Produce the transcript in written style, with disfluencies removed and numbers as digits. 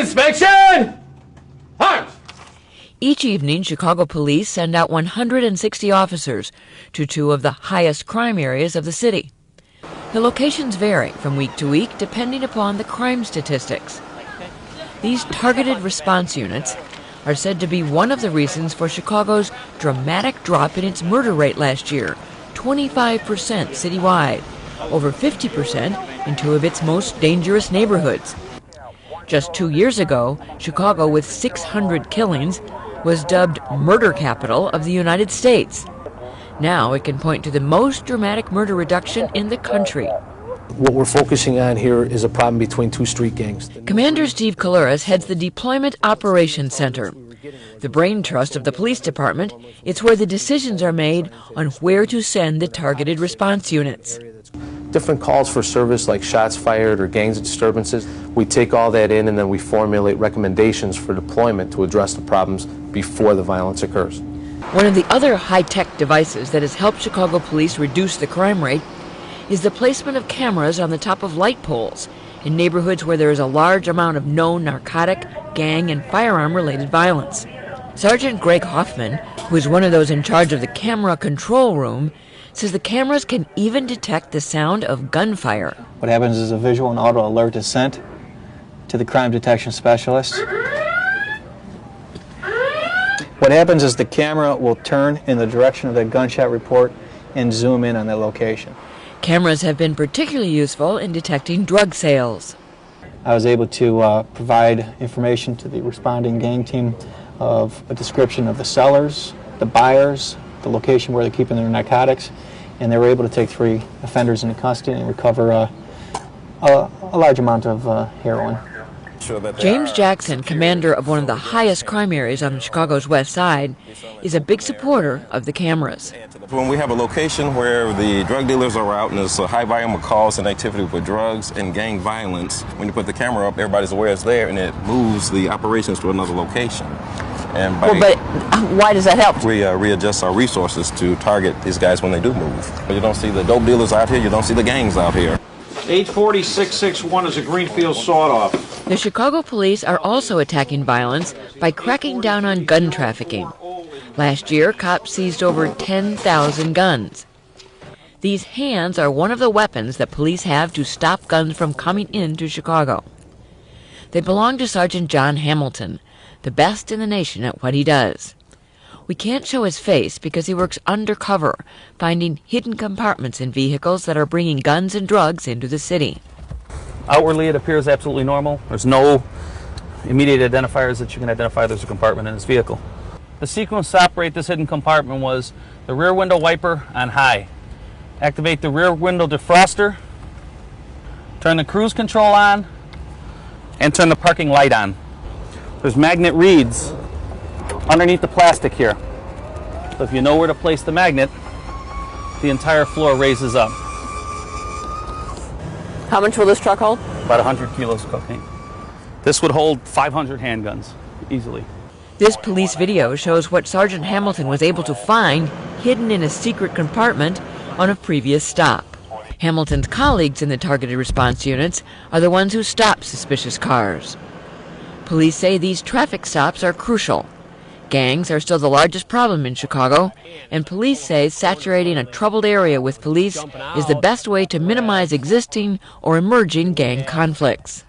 inspection! Arms! Each evening, Chicago police send out 160 officers to two of the highest crime areas of the city. The locations vary from week to week depending upon the crime statistics. These targeted response units are said to be one of the reasons for Chicago's dramatic drop in its murder rate last year, 25% citywide, over 50% in two of its most dangerous neighborhoods. Just 2 years ago, Chicago, with 600 killings, was dubbed murder capital of the United States. Now it can point to the most dramatic murder reduction in the country. What we're focusing on here is a problem between two street gangs. Commander Steve Kalouris heads the Deployment Operations Center. The brain trust of the police department, it's where the decisions are made on where to send the targeted response units. Different calls for service like shots fired or gangs disturbances, we take all that in and then we formulate recommendations for deployment to address the problems before the violence occurs. One of the other high-tech devices that has helped Chicago police reduce the crime rate is the placement of cameras on the top of light poles in neighborhoods where there is a large amount of known narcotic, gang, and firearm-related violence. Sergeant Greg Hoffman, who is one of those in charge of the camera control room, says the cameras can even detect the sound of gunfire. What happens is a visual and auto alert is sent to the crime detection specialist. What happens is the camera will turn in the direction of that gunshot report and zoom in on the location. Cameras have been particularly useful in detecting drug sales. I was able to provide information to the responding gang team of a description of the sellers, the buyers, the location where they're keeping their narcotics, and they were able to take 3 offenders into custody and recover a large amount of heroin. James Jackson, commander of one of the highest crime areas on Chicago's west side, is a big supporter of the cameras. When we have a location where the drug dealers are out and there's a high volume of calls and activity for drugs and gang violence, when you put the camera up, everybody's aware it's there and it moves the operations to another location. And but why does that help? We readjust our resources to target these guys when they do move. You don't see the dope dealers out here, you don't see the gangs out here. 840-661 is a Greenfield sawed-off. The Chicago police are also attacking violence by cracking down on gun trafficking. Last year, cops seized over 10,000 guns. These hands are one of the weapons that police have to stop guns from coming into Chicago. They belong to Sergeant John Hamilton, the best in the nation at what he does. We can't show his face because he works undercover, finding hidden compartments in vehicles that are bringing guns and drugs into the city. Outwardly, it appears absolutely normal. There's no immediate identifiers that you can identify there's a compartment in this vehicle. The sequence to operate this hidden compartment was the rear window wiper on high. Activate the rear window defroster, turn the cruise control on, and turn the parking light on. There's magnet reeds underneath the plastic here. So if you know where to place the magnet, the entire floor raises up. How much will this truck hold? About 100 kilos of cocaine. This would hold 500 handguns, easily. This police video shows what Sergeant Hamilton was able to find hidden in a secret compartment on a previous stop. Hamilton's colleagues in the targeted response units are the ones who stop suspicious cars. Police say these traffic stops are crucial. Gangs are still the largest problem in Chicago, and police say saturating a troubled area with police is the best way to minimize existing or emerging gang conflicts.